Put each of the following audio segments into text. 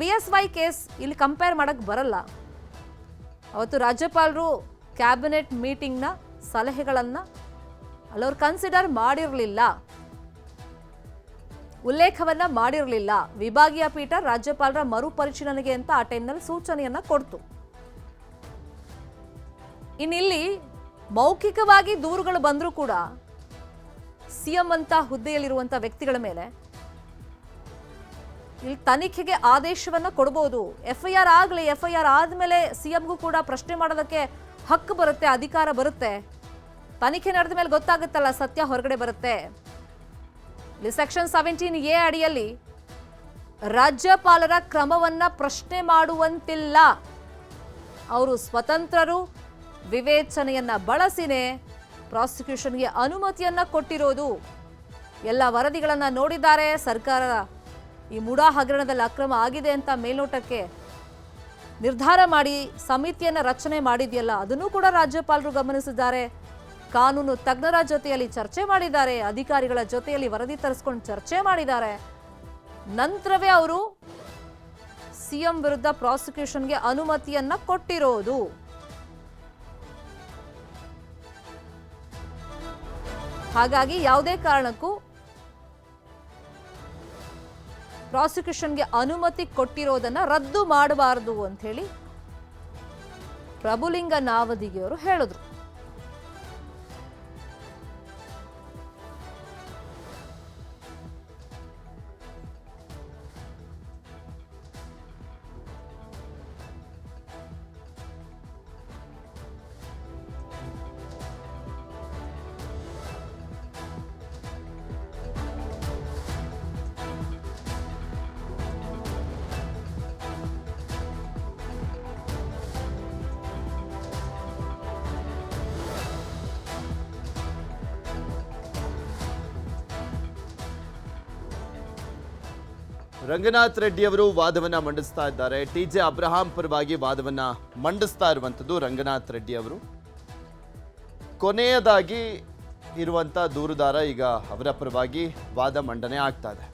BSY case ಇಲ್ಲಿ compare ಮಾಡಕ್ಕೆ ಬರಲ್ಲ. ಅವತ್ತು ರಾಜ್ಯಪಾಲರು ಕ್ಯಾಬಿನೆಟ್ ಮೀಟಿಂಗ್ನ ಸಲಹೆಗಳನ್ನು ಅಲ್ಲವ್ರು ಕನ್ಸಿಡರ್ ಮಾಡಿರಲಿಲ್ಲ, ಉಲ್ಲೇಖವನ್ನ ಮಾಡಿರಲಿಲ್ಲ. ವಿಭಾಗೀಯ ಪೀಠ ರಾಜ್ಯಪಾಲರ ಮರುಪರಿಶೀಲನೆಗೆ ಅಂತ ಆ ಟೈಮ್ನಲ್ಲಿ ಸೂಚನೆಯನ್ನ ಕೊಡ್ತು. ಇನ್ನಿಲ್ಲಿ ಮೌಖಿಕವಾಗಿ ದೂರುಗಳು ಬಂದರೂ ಕೂಡ ಸಿಎಂ ಅಂತ ಹುದ್ದೆಯಲ್ಲಿರುವಂಥ ವ್ಯಕ್ತಿಗಳ ಮೇಲೆ ಇಲ್ಲಿ ತನಿಖೆಗೆ ಆದೇಶವನ್ನ ಕೊಡಬಹುದು. FIR ಆಗಲಿ, FIR ಆದಮೇಲೆ ಸಿಎಂಗೂ ಕೂಡ ಪ್ರಶ್ನೆ ಮಾಡೋದಕ್ಕೆ ಹಕ್ಕು ಬರುತ್ತೆ, ಅಧಿಕಾರ ಬರುತ್ತೆ. ತನಿಖೆ ನಡೆದ ಮೇಲೆ ಗೊತ್ತಾಗುತ್ತಲ್ಲ, ಸತ್ಯ ಹೊರಗಡೆ ಬರುತ್ತೆ. ಇಲ್ಲಿ ಸೆಕ್ಷನ್ 17A ಅಡಿಯಲ್ಲಿ ರಾಜ್ಯಪಾಲರ ಕ್ರಮವನ್ನ ಪ್ರಶ್ನೆ ಮಾಡುವಂತಿಲ್ಲ. ಅವರು ಸ್ವತಂತ್ರರು, ವಿವೇಚನೆಯನ್ನ ಬಳಸಿನೇ ಪ್ರಾಸಿಕ್ಯೂಷನ್ಗೆ ಅನುಮತಿಯನ್ನ ಕೊಟ್ಟಿರೋದು. ಎಲ್ಲ ವರದಿಗಳನ್ನ ನೋಡಿದ್ದಾರೆ. ಸರ್ಕಾರ ಈ ಮುಡಾ ಹಗರಣದಲ್ಲಿ ಅಕ್ರಮ ಆಗಿದೆ ಅಂತ ಮೇಲ್ನೋಟಕ್ಕೆ ನಿರ್ಧಾರ ಮಾಡಿ ಸಮಿತಿಯನ್ನ ರಚನೆ ಮಾಡಿದೆಯಲ್ಲ, ಅದನ್ನು ಕೂಡ ರಾಜ್ಯಪಾಲರು ಗಮನಿಸಿದ್ದಾರೆ. ಕಾನೂನು ತಜ್ಞರ ಜೊತೆಯಲ್ಲಿ ಚರ್ಚೆ ಮಾಡಿದ್ದಾರೆ, ಅಧಿಕಾರಿಗಳ ಜೊತೆಯಲ್ಲಿ ವರದಿ ತರಿಸ್ಕೊಂಡು ಚರ್ಚೆ ಮಾಡಿದ್ದಾರೆ. ನಂತರವೇ ಅವರು ಸಿಎಂ ವಿರುದ್ಧ ಪ್ರಾಸಿಕ್ಯೂಷನ್ಗೆ ಅನುಮತಿಯನ್ನ ಕೊಟ್ಟಿರೋದು. ಹಾಗಾಗಿ ಯಾವುದೇ ಕಾರಣಕ್ಕೂ ಪ್ರಾಸಿಕ್ಯೂಷನ್ಗೆ ಅನುಮತಿ ಕೊಟ್ಟಿರೋದನ್ನ ರದ್ದು ಮಾಡಬಾರದು ಅಂತ ಹೇಳಿ ಪ್ರಭುಲಿಂಗ ನಾವದಿಗೆಯವರು ಹೇಳಿದ್ರು. ರಂಗನಾಥ್ ರೆಡ್ಡಿ ಅವರು ವಾದವನ್ನ ಮಂಡಿಸ್ತಾ ಇದ್ದಾರೆ. TJ ಅಬ್ರಹಾಂ ಪರವಾಗಿ ವಾದವನ್ನ ಮಂಡಿಸ್ತಾ ಇರುವಂಥದ್ದು ರಂಗನಾಥ್ ರೆಡ್ಡಿ ಅವರು. ಕೊನೆಯದಾಗಿ ಇರುವಂಥ ದೂರುದಾರ ಈಗ ಅವರ ಪರವಾಗಿ ವಾದ ಮಂಡನೆ ಆಗ್ತಾ ಇದೆ.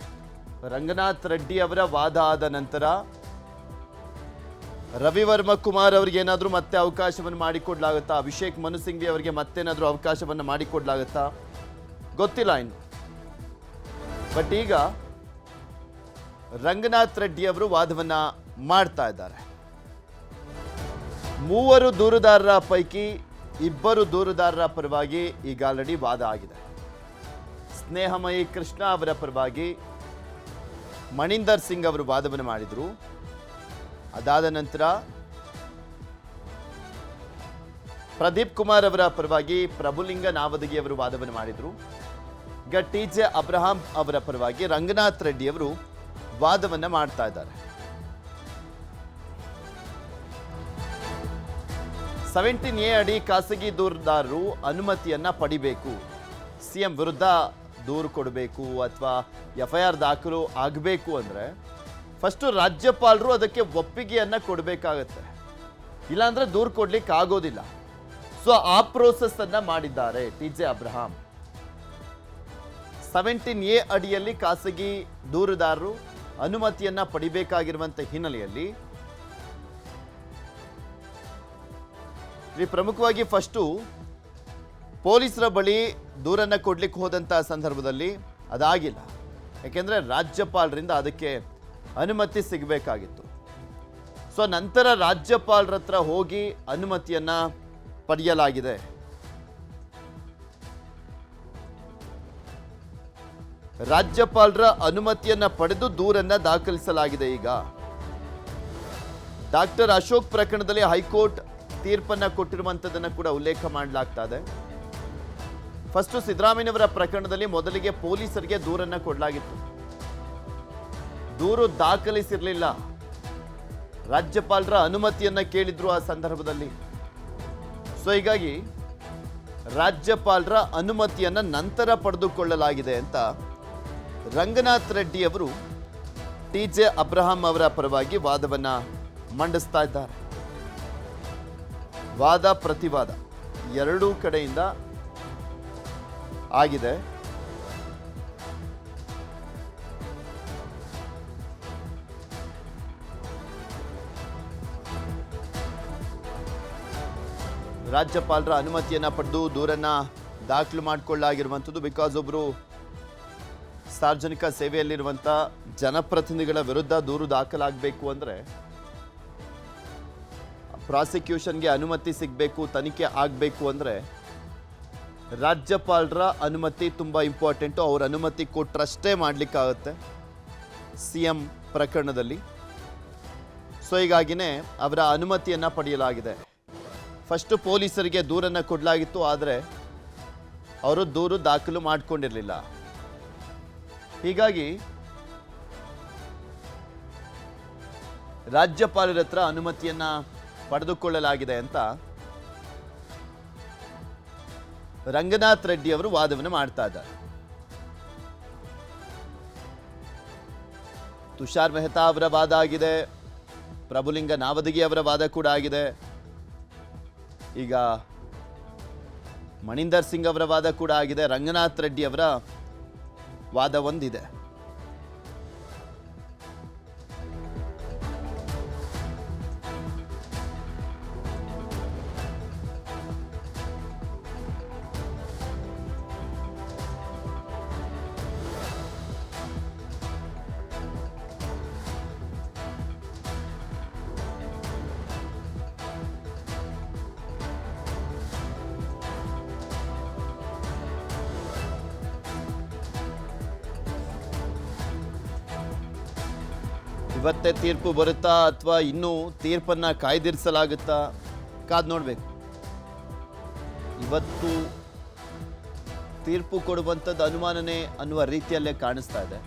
ರಂಗನಾಥ್ ರೆಡ್ಡಿ ಅವರ ವಾದ ಆದ ನಂತರ ರವಿವರ್ಮ ಕುಮಾರ್ ಅವರಿಗೆ ಏನಾದರೂ ಮತ್ತೆ ಅವಕಾಶವನ್ನು ಮಾಡಿಕೊಡ್ಲಾಗುತ್ತಾ? ಅಭಿಷೇಕ್ ಮನು ಸಿಂಘ್ವಿ ಅವರಿಗೆ ಮತ್ತೇನಾದರೂ ಅವಕಾಶವನ್ನು ಮಾಡಿಕೊಡ್ಲಾಗುತ್ತಾ ಗೊತ್ತಿಲ್ಲ ಇನ್ನು. ಬಟ್ ಈಗ ರಂಗನಾಥ್ ರೆಡ್ಡಿ ಅವರು ವಾದವನ್ನ ಮಾಡ್ತಾ ಇದ್ದಾರೆ. 3 ದೂರುದಾರರ ಪೈಕಿ 2 ದೂರುದಾರರ ಪರವಾಗಿ ಈಗ ಆಲ್ರೆಡಿ ವಾದ ಆಗಿದೆ. ಸ್ನೇಹಮಯಿ ಕೃಷ್ಣ ಅವರ ಪರವಾಗಿ ಮಣಿಂದರ್ ಸಿಂಗ್ ಅವರು ವಾದವನ್ನು ಮಾಡಿದರು. ಅದಾದ ನಂತರ ಪ್ರದೀಪ್ ಕುಮಾರ್ ಅವರ ಪರವಾಗಿ ಪ್ರಭುಲಿಂಗ ನಾವದಗಿ ಅವರು ವಾದವನ್ನು ಮಾಡಿದರು. ಈಗ TJ ಅಬ್ರಹಾಂ ಅವರ ಪರವಾಗಿ ರಂಗನಾಥ್ ರೆಡ್ಡಿ ಅವರು ವಾದವನ್ನ ಮಾಡ್ತಾ ಇದ್ದಾರೆ. 17A ಅಡಿ ಖಾಸಗಿ ದೂರುದಾರರು ಅನುಮತಿಯನ್ನ ಪಡಿಬೇಕು. ಸಿಎಂ ವಿರುದ್ಧ ದೂರು ಕೊಡಬೇಕು ಅಥವಾ FIR ದಾಖಲು ಆಗಬೇಕು ಅಂದ್ರೆ ಫಸ್ಟ್ ರಾಜ್ಯಪಾಲರು ಅದಕ್ಕೆ ಒಪ್ಪಿಗೆಯನ್ನ ಕೊಡಬೇಕಾಗತ್ತೆ, ಇಲ್ಲಾಂದ್ರೆ ದೂರು ಕೊಡ್ಲಿಕ್ಕೆ ಆಗೋದಿಲ್ಲ. ಸೊ ಆ ಪ್ರೋಸೆಸ್ ಅನ್ನ ಮಾಡಿದ್ದಾರೆ TJ ಅಬ್ರಹಾಂ. 17A ಅಡಿಯಲ್ಲಿ ಖಾಸಗಿ ದೂರುದಾರರು ಅನುಮತಿಯನ್ನ ಪಡಿಬೇಕಾಗಿರುವಂತ ಹಿನ್ನೆಲೆಯಲ್ಲಿ ಪ್ರಮುಖವಾಗಿ ಫಸ್ಟು ಪೊಲೀಸರ ಬಳಿ ದೂರನ್ನ ಕೊಡ್ಲಿಕ್ಕೆ ಹೋದಂತ ಸಂದರ್ಭದಲ್ಲಿ ಅದಾಗಿಲ್ಲ. ಯಾಕೆಂದ್ರೆ ರಾಜ್ಯಪಾಲರಿಂದ ಅದಕ್ಕೆ ಅನುಮತಿ ಸಿಗಬೇಕಾಗಿತ್ತು. ಸೊ ನಂತರ ರಾಜ್ಯಪಾಲರ ಹತ್ರ ಹೋಗಿ ಅನುಮತಿಯನ್ನ ಪಡೆಯಲಾಗಿದೆ. ರಾಜ್ಯಪಾಲರ ಅನುಮತಿಯನ್ನ ಪಡೆದು ದೂರನ್ನ ದಾಖಲಿಸಲಾಗಿದೆ. ಈಗ ಡಾಕ್ಟರ್ ಅಶೋಕ್ ಪ್ರಕರಣದಲ್ಲಿ ಹೈಕೋರ್ಟ್ ತೀರ್ಪನ್ನ ಕೊಟ್ಟಿರುವಂತದನ್ನ ಕೂಡ ಉಲ್ಲೇಖ ಮಾಡಲಾಗ್ತಾ ಇದೆ. ಫಸ್ಟ್ ಸಿದ್ದರಾಮಯ್ಯನವರ ಪ್ರಕರಣದಲ್ಲಿ ಮೊದಲಿಗೆ ಪೊಲೀಸರಿಗೆ ದೂರನ್ನ ಕೊಡಲಾಗಿತ್ತು, ದೂರು ದಾಖಲಿಸಿರಲಿಲ್ಲ. ರಾಜ್ಯಪಾಲರ ಅನುಮತಿಯನ್ನ ಕೇಳಿದ್ರು ಆ ಸಂದರ್ಭದಲ್ಲಿ. ಸೊ ಹೀಗಾಗಿ ರಾಜ್ಯಪಾಲರ ಅನುಮತಿಯನ್ನ ನಂತರ ಪಡೆದುಕೊಳ್ಳಲಾಗಿದೆ ಅಂತ ರಂಗನಾಥ್ ರೆಡ್ಡಿ ಅವರು TJ ಅಬ್ರಹಾಂ ಅವರ ಪರವಾಗಿ ವಾದವನ್ನ ಮಂಡಿಸ್ತಾ ಇದ್ದಾರೆ. ವಾದ ಪ್ರತಿವಾದ ಎರಡೂ ಕಡೆಯಿಂದ ಆಗಿದೆ. ರಾಜ್ಯಪಾಲರ ಅನುಮತಿಯನ್ನು ಪಡೆದು ದೂರನ್ನು ದಾಖಲು ಮಾಡಿಕೊಳ್ಳಾಗಿರುವಂಥದ್ದು. ಬಿಕಾಸ್ ಒಬ್ಬರು ಸಾರ್ವಜನಿಕ ಸೇವೆಯಲ್ಲಿರುವಂಥ ಜನಪ್ರತಿನಿಧಿಗಳ ವಿರುದ್ಧ ದೂರು ದಾಖಲಾಗಬೇಕು ಅಂದರೆ ಪ್ರಾಸಿಕ್ಯೂಷನ್ಗೆ ಅನುಮತಿ ಸಿಗಬೇಕು, ತನಿಖೆ ಆಗಬೇಕು ಅಂದರೆ ರಾಜ್ಯಪಾಲರ ಅನುಮತಿ ತುಂಬ ಇಂಪಾರ್ಟೆಂಟು. ಅವ್ರ ಅನುಮತಿ ಕೊಟ್ಟರಷ್ಟೇ ಮಾಡಲಿಕ್ಕಾಗುತ್ತೆ ಸಿ ಎಂ ಪ್ರಕರಣದಲ್ಲಿ. ಸೊ ಹೀಗಾಗಿನೇ ಅವರ ಅನುಮತಿಯನ್ನು ಪಡೆಯಲಾಗಿದೆ. ಫಸ್ಟು ಪೊಲೀಸರಿಗೆ ದೂರನ್ನು ಕೊಡಲಾಗಿತ್ತು, ಆದರೆ ಅವರು ದೂರು ದಾಖಲು ಮಾಡಿಕೊಂಡಿರಲಿಲ್ಲ. ಹೀಗಾಗಿ ರಾಜ್ಯಪಾಲರ ಹತ್ರ ಅನುಮತಿಯನ್ನು ಪಡೆದುಕೊಳ್ಳಲಾಗಿದೆ ಅಂತ ರಂಗನಾಥ್ ರೆಡ್ಡಿ ಅವರು ವಾದವನ್ನು ಮಾಡ್ತಾ ಇದ್ದಾರೆ. ತುಷಾರ್ ಮೆಹ್ತಾ ಅವರ ವಾದ ಆಗಿದೆ, ಪ್ರಭುಲಿಂಗ ನಾವದಗಿ ಅವರ ವಾದ ಕೂಡ ಆಗಿದೆ, ಈಗ ಮಣಿಂದರ್ ಸಿಂಗ್ ಅವರ ವಾದ ಕೂಡ ಆಗಿದೆ, ರಂಗನಾಥ್ ರೆಡ್ಡಿ ಅವರ ವಾದ ಒಂದಿದೆ. ಇವತ್ತೇ ತೀರ್ಪು ಬರುತ್ತಾ ಅಥವಾ ಇನ್ನೂ ತೀರ್ಪನ್ನ ಕಾಯ್ದಿರಿಸಲಾಗುತ್ತಾ ಕಾದ್ ನೋಡ್ಬೇಕು. ಇವತ್ತು ತೀರ್ಪು ಕೊಡುವಂಥದ್ದು ಅನುಮಾನನೇ ಅನ್ನುವ ರೀತಿಯಲ್ಲೇ ಕಾಣಿಸ್ತಾ ಇದೆ.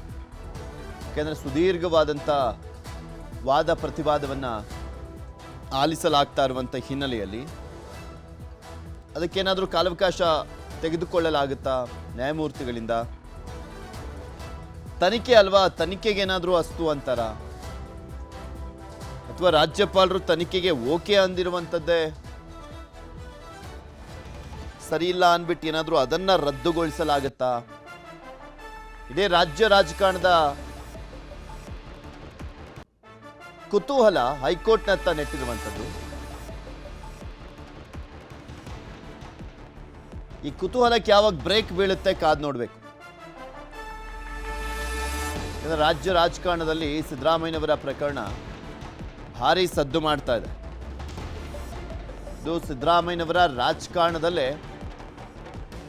ಯಾಕೆಂದರೆ ಸುದೀರ್ಘವಾದಂಥ ವಾದ ಪ್ರತಿವಾದವನ್ನು ಆಲಿಸಲಾಗ್ತಾ ಇರುವಂಥ ಹಿನ್ನೆಲೆಯಲ್ಲಿ ಅದಕ್ಕೇನಾದರೂ ಕಾಲಾವಕಾಶ ತೆಗೆದುಕೊಳ್ಳಲಾಗುತ್ತಾ ನ್ಯಾಯಮೂರ್ತಿಗಳಿಂದ? ತನಿಖೆ ಅಲ್ವಾ, ತನಿಖೆಗೇನಾದರೂ ಅಸ್ತು ಅಂತಾರ, ಅಥವಾ ರಾಜ್ಯಪಾಲರು ತನಿಖೆಗೆ ಓಕೆ ಅಂದಿರುವಂಥದ್ದೇ ಸರಿ ಇಲ್ಲ ಅಂದ್ಬಿಟ್ಟು ಏನಾದರೂ ಅದನ್ನ ರದ್ದುಗೊಳಿಸಲಾಗುತ್ತಾ? ಇದೇ ರಾಜ್ಯ ರಾಜಕಾರಣದ ಕುತೂಹಲ ಹೈಕೋರ್ಟ್ನತ್ತ ನೆಟ್ಟಿರುವಂಥದ್ದು. ಈ ಕುತೂಹಲಕ್ಕೆ ಯಾವಾಗ ಬ್ರೇಕ್ ಬೀಳುತ್ತೆ ಕಾದ್ ನೋಡ್ಬೇಕು. ರಾಜ್ಯ ರಾಜಕಾರಣದಲ್ಲಿ ಸಿದ್ದರಾಮಯ್ಯನವರ ಪ್ರಕರಣ ಭಾರಿ ಸದ್ದು ಮಾಡ್ತಾ ಇದೆ. ಇದು ಸಿದ್ದರಾಮಯ್ಯನವರ ರಾಜಕಾರಣದಲ್ಲೇ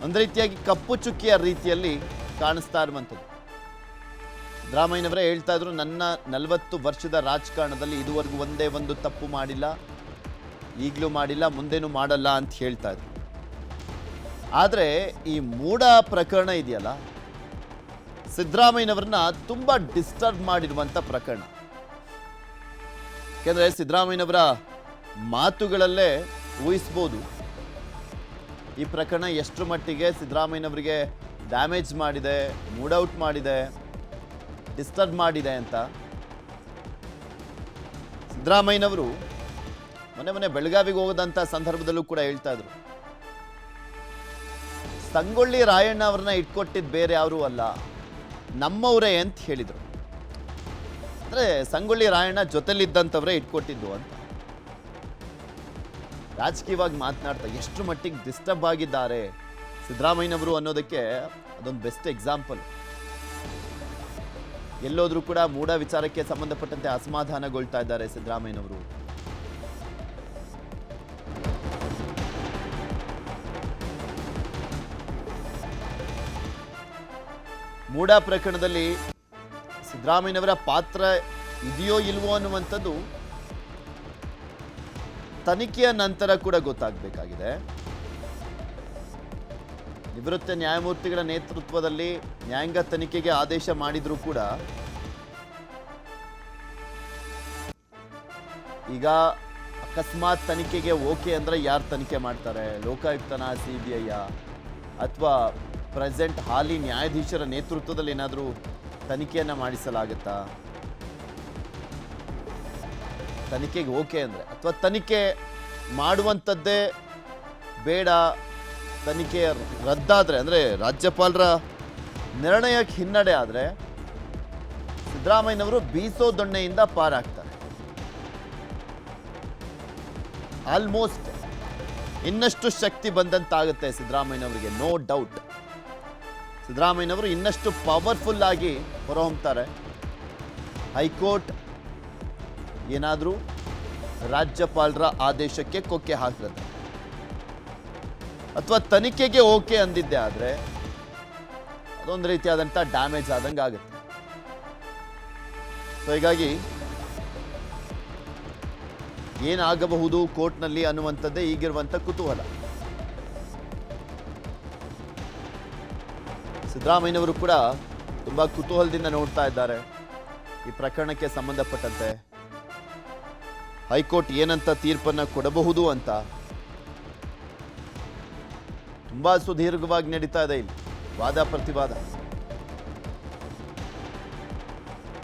ಒಂದು ರೀತಿಯಾಗಿ ಕಪ್ಪು ಚುಕ್ಕಿಯ ರೀತಿಯಲ್ಲಿ ಕಾಣಿಸ್ತಾ ಇರುವಂಥದ್ದು. ಸಿದ್ದರಾಮಯ್ಯನವರೇ ಹೇಳ್ತಾ ಇದ್ರು, ನನ್ನ 40 ವರ್ಷದ ರಾಜಕಾರಣದಲ್ಲಿ ಇದುವರೆಗೂ ಒಂದೇ ಒಂದು ತಪ್ಪು ಮಾಡಿಲ್ಲ, ಈಗಲೂ ಮಾಡಿಲ್ಲ, ಮುಂದೇನೂ ಮಾಡಲ್ಲ ಅಂತ ಹೇಳ್ತಾ ಇದ್ರು. ಆದರೆ ಈ ಮೂಡ ಪ್ರಕರಣ ಇದೆಯಲ್ಲ, ಸಿದ್ದರಾಮಯ್ಯನವರನ್ನ ತುಂಬಾ ಡಿಸ್ಟರ್ಬ್ ಮಾಡಿರುವಂಥ ಪ್ರಕರಣ. ಯಾಕೆಂದರೆ ಸಿದ್ದರಾಮಯ್ಯನವರ ಮಾತುಗಳಲ್ಲೇ ಊಹಿಸ್ಬೋದು ಈ ಪ್ರಕರಣ ಎಷ್ಟು ಮಟ್ಟಿಗೆ ಸಿದ್ದರಾಮಯ್ಯನವರಿಗೆ ಡ್ಯಾಮೇಜ್ ಮಾಡಿದೆ, ಮೂಡೌಟ್ ಮಾಡಿದೆ, ಡಿಸ್ಟರ್ಬ್ ಮಾಡಿದೆ ಅಂತ. ಸಿದ್ದರಾಮಯ್ಯನವರು ಮೊನ್ನೆ ಬೆಳಗಾವಿಗೆ ಹೋಗದಂಥ ಸಂದರ್ಭದಲ್ಲೂ ಕೂಡ ಹೇಳ್ತಾ ಇದ್ರು, ಸಂಗೊಳ್ಳಿ ರಾಯಣ್ಣ ಅವ್ರನ್ನ ಇಟ್ಕೊಟ್ಟಿದ್ದು ಬೇರೆ ಯಾರೂ ಅಲ್ಲ, ನಮ್ಮವರೇ ಅಂತ ಹೇಳಿದರು. ಅಂದರೆ ಸಂಗೊಳ್ಳಿ ರಾಯಣ್ಣ ಜೊತೆಲಿದ್ದಂಥವರೇ ಇಟ್ಕೊಟ್ಟಿದ್ದು ಅಂತ. ರಾಜಕೀಯವಾಗಿ ಮಾತನಾಡ್ತಾ ಎಷ್ಟು ಮಟ್ಟಿಗೆ ಡಿಸ್ಟರ್ಬ್ ಆಗಿದ್ದಾರೆ ಸಿದ್ದರಾಮಯ್ಯನವರು ಅನ್ನೋದಕ್ಕೆ ಅದೊಂದು ಬೆಸ್ಟ್ ಎಕ್ಸಾಂಪಲ್. ಎಲ್ಲೋದ್ರೂ ಕೂಡ ಮೂಢ ವಿಚಾರಕ್ಕೆ ಸಂಬಂಧಪಟ್ಟಂತೆ ಅಸಮಾಧಾನಗೊಳ್ತಾ ಇದ್ದಾರೆ ಸಿದ್ದರಾಮಯ್ಯನವರು. ಮೂಡ ಪ್ರಕರಣದಲ್ಲಿ ಸಿದ್ದರಾಮಯ್ಯನವರ ಪಾತ್ರ ಇದೆಯೋ ಇಲ್ವೋ ಅನ್ನುವಂಥದ್ದು ತನಿಖೆಯ ನಂತರ ಕೂಡ ಗೊತ್ತಾಗಬೇಕಾಗಿದೆ. ನಿವೃತ್ತ ನ್ಯಾಯಮೂರ್ತಿಗಳ ನೇತೃತ್ವದಲ್ಲಿ ನ್ಯಾಯಾಂಗ ತನಿಖೆಗೆ ಆದೇಶ ಮಾಡಿದ್ರೂ ಕೂಡ ಈಗ ಅಕಸ್ಮಾತ್ ತನಿಖೆಗೆ ಓಕೆ ಅಂದರೆ ಯಾರು ತನಿಖೆ ಮಾಡ್ತಾರೆ? ಲೋಕಾಯುಕ್ತನ, CBI ಅಥವಾ ಪ್ರೆಸೆಂಟ್ ಹಾಲಿ ನ್ಯಾಯಾಧೀಶರ ನೇತೃತ್ವದಲ್ಲಿ ಏನಾದರೂ ತನಿಖೆಯನ್ನು ಮಾಡಿಸಲಾಗುತ್ತಾ? ತನಿಖೆಗೆ ಓಕೆ ಅಂದರೆ, ಅಥವಾ ತನಿಖೆ ಮಾಡುವಂಥದ್ದೇ ಬೇಡ, ತನಿಖೆ ರದ್ದಾದರೆ ಅಂದರೆ ರಾಜ್ಯಪಾಲರ ನಿರ್ಣಯಕ್ಕೆ ಹಿನ್ನಡೆ ಆದರೆ ಸಿದ್ದರಾಮಯ್ಯನವರು ಬೀಸೋ ದೊಣ್ಣೆಯಿಂದ ಪಾರಾಗ್ತಾರೆ. ಆಲ್ಮೋಸ್ಟ್ ಇನ್ನಷ್ಟು ಶಕ್ತಿ ಬಂದಂತಾಗುತ್ತೆ ಸಿದ್ದರಾಮಯ್ಯನವರಿಗೆ, ನೋ ಡೌಟ್. ಸಿದ್ದರಾಮಯ್ಯನವರು ಇನ್ನಷ್ಟು ಪವರ್ಫುಲ್ ಆಗಿ ಹೊರಹೊಮ್ತಾರೆ. ಹೈಕೋರ್ಟ್ ಏನಾದರೂ ರಾಜ್ಯಪಾಲರ ಆದೇಶಕ್ಕೆ ಕೊಕ್ಕೆ ಹಾಕಿರುತ್ತೆ ಅಥವಾ ತನಿಖೆಗೆ ಓಕೆ ಅಂದಿದ್ದೆ ಆದರೆ ಅದೊಂದು ರೀತಿಯಾದಂಥ ಡ್ಯಾಮೇಜ್ ಆದಂಗೆ ಆಗುತ್ತೆ. ಸೊ ಹೀಗಾಗಿ ಏನಾಗಬಹುದು ಕೋರ್ಟ್ನಲ್ಲಿ ಅನ್ನುವಂಥದ್ದೇ ಈಗಿರುವಂಥ ಕುತೂಹಲ. ಸಿದ್ದರಾಮಯ್ಯನವರು ಕೂಡ ತುಂಬಾ ಕುತೂಹಲದಿಂದ ನೋಡ್ತಾ ಇದ್ದಾರೆ ಈ ಪ್ರಕರಣಕ್ಕೆ ಸಂಬಂಧಪಟ್ಟಂತೆ. ಹೈಕೋರ್ಟ್ ಏನಂತ ತೀರ್ಪನ್ನ ಕೊಡಬಹುದು ಅಂತ ತುಂಬಾ ಸುದೀರ್ಘವಾಗಿ ನಡೀತಾ ಇದೆ ಇಲ್ಲಿ ವಾದ ಪ್ರತಿವಾದ.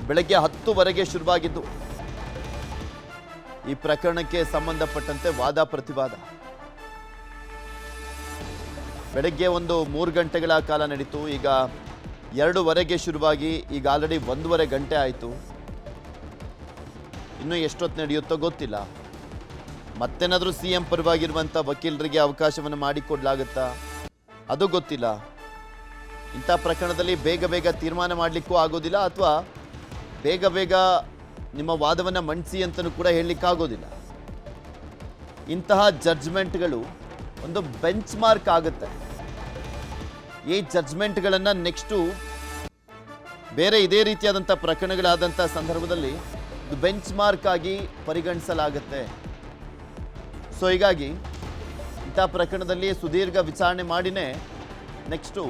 ಬೆಳಗ್ಗೆ 10 ಶುರುವಾಗಿದ್ದು ಈ ಪ್ರಕರಣಕ್ಕೆ ಸಂಬಂಧಪಟ್ಟಂತೆ ವಾದ ಪ್ರತಿವಾದ. ಬೆಳಗ್ಗೆ ಒಂದು 3 ಗಂಟೆಗಳ ಕಾಲ ನಡೀತು. ಈಗ 2:15 ಶುರುವಾಗಿ ಈಗ ಆಲ್ರೆಡಿ 1:30 ಗಂಟೆ ಆಯಿತು. ಇನ್ನೂ ಎಷ್ಟೊತ್ತು ನಡೆಯುತ್ತೋ ಗೊತ್ತಿಲ್ಲ. ಮತ್ತೇನಾದರೂ CM ಪರವಾಗಿರುವಂಥ ವಕೀಲರಿಗೆ ಅವಕಾಶವನ್ನು ಮಾಡಿಕೊಡ್ಲಾಗುತ್ತಾ ಅದು ಗೊತ್ತಿಲ್ಲ. ಇಂಥ ಪ್ರಕರಣದಲ್ಲಿ ಬೇಗ ತೀರ್ಮಾನ ಮಾಡಲಿಕ್ಕೂ ಆಗೋದಿಲ್ಲ ಅಥವಾ ಬೇಗ ನಿಮ್ಮ ವಾದವನ್ನು ಮಂಡಿಸಿ ಅಂತಲೂ ಕೂಡ ಹೇಳಲಿಕ್ಕಾಗೋದಿಲ್ಲ. ಇಂತಹ ಜಡ್ಜ್ಮೆಂಟ್ಗಳು ಒಂದು ಬೆಂಚ್ ಮಾರ್ಕ್ ಆಗುತ್ತೆ. ಈ ಜಡ್ಜ್ಮೆಂಟ್ಗಳನ್ನು ನೆಕ್ಸ್ಟು ಬೇರೆ ಇದೇ ರೀತಿಯಾದಂಥ ಪ್ರಕರಣಗಳಾದಂಥ ಸಂದರ್ಭದಲ್ಲಿ ಬೆಂಚ್ ಮಾರ್ಕ್ ಆಗಿ ಪರಿಗಣಿಸಲಾಗುತ್ತೆ. ಸೊ ಹೀಗಾಗಿ ಇಂಥ ಪ್ರಕರಣದಲ್ಲಿ ಸುದೀರ್ಘ ವಿಚಾರಣೆ ಮಾಡಿನೇ ನೆಕ್ಸ್ಟು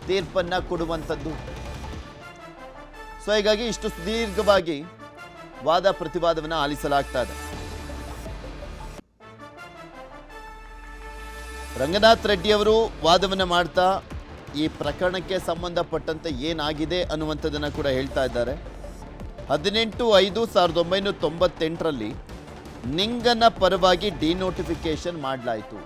ತೀರ್ಪನ್ನು ಕೊಡುವಂಥದ್ದು. ಸೊ ಹೀಗಾಗಿ ಇಷ್ಟು ಸುದೀರ್ಘವಾಗಿ ವಾದ ಪ್ರತಿವಾದವನ್ನು ಆಲಿಸಲಾಗ್ತಾ ಇದೆ. ರಂಗನಾಥ್ ರೆಡ್ಡಿ ಅವರು ವಾದವನ್ನು ಮಾಡ್ತಾ ಈ ಪ್ರಕರಣಕ್ಕೆ ಸಂಬಂಧಪಟ್ಟಂತೆ ಏನಾಗಿದೆ ಅನ್ನುವಂಥದ್ದನ್ನು ಕೂಡ ಹೇಳ್ತಾ ಇದ್ದಾರೆ. 18/5/1998ರಲ್ಲಿ ನಿಂಗನ ಪರವಾಗಿ ಡಿನೋಟಿಫಿಕೇಶನ್ ಮಾಡಲಾಯಿತು.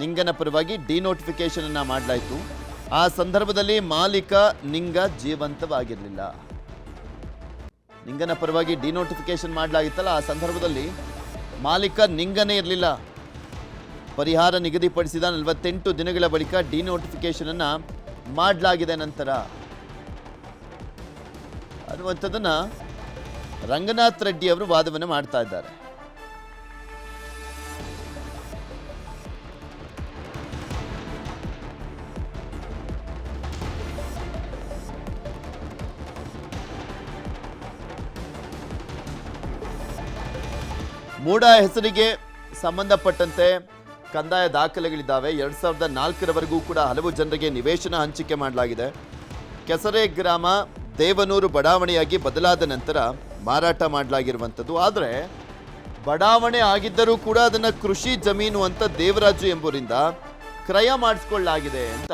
ನಿಂಗನ ಪರವಾಗಿ ಡಿನೋಟಿಫಿಕೇಶನ್ ಅನ್ನ ಮಾಡಲಾಯಿತು. ಆ ಸಂದರ್ಭದಲ್ಲಿ ಮಾಲೀಕ ನಿಂಗ ಜೀವಂತವಾಗಿರಲಿಲ್ಲ. ನಿಂಗನ ಪರವಾಗಿ ಡಿನೋಟಿಫಿಕೇಶನ್ ಮಾಡಲಾಗಿತ್ತಲ್ಲ, ಆ ಸಂದರ್ಭದಲ್ಲಿ ಮಾಲೀಕ ನಿಂಗನೇ ಇರಲಿಲ್ಲ. ಪರಿಹಾರ ನಿಗದಿಪಡಿಸಿದ 48 ದಿನಗಳ ಬಳಿಕ ಡಿನೋಟಿಫಿಕೇಶನ್ ಅನ್ನ ಮಾಡಲಾಗಿದೆ ನಂತರ ಅನ್ನುವಂಥದ್ದನ್ನ ರಂಗನಾಥ್ ರೆಡ್ಡಿ ಅವರು ವಾದವನ್ನು ಮಾಡ್ತಾ ಇದ್ದಾರೆ. ಮೂಡ ಹೆಸರಿಗೆ ಸಂಬಂಧಪಟ್ಟಂತೆ ಕಂದಾಯ ದಾಖಲೆಗಳಿದ್ದಾವೆ. 2004ರವರೆಗೂ ಕೂಡ ಹಲವು ಜನರಿಗೆ ನಿವೇಶನ ಹಂಚಿಕೆ ಮಾಡಲಾಗಿದೆ. ಕೆಸರೆ ಗ್ರಾಮ ದೇವನೂರು ಬಡಾವಣೆಯಾಗಿ ಬದಲಾದ ನಂತರ ಮಾರಾಟ ಮಾಡಲಾಗಿರುವಂಥದ್ದು. ಆದರೆ ಬಡಾವಣೆ ಆಗಿದ್ದರೂ ಕೂಡ ಅದನ್ನು ಕೃಷಿ ಜಮೀನು ಅಂತ ದೇವರಾಜು ಎಂಬುವರಿಂದ ಕ್ರಯ ಮಾಡಿಸ್ಕೊಳ್ಳಲಾಗಿದೆ ಅಂತ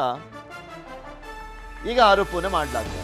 ಈಗ ಆರೋಪವನ್ನು ಮಾಡಲಾಗಿದೆ.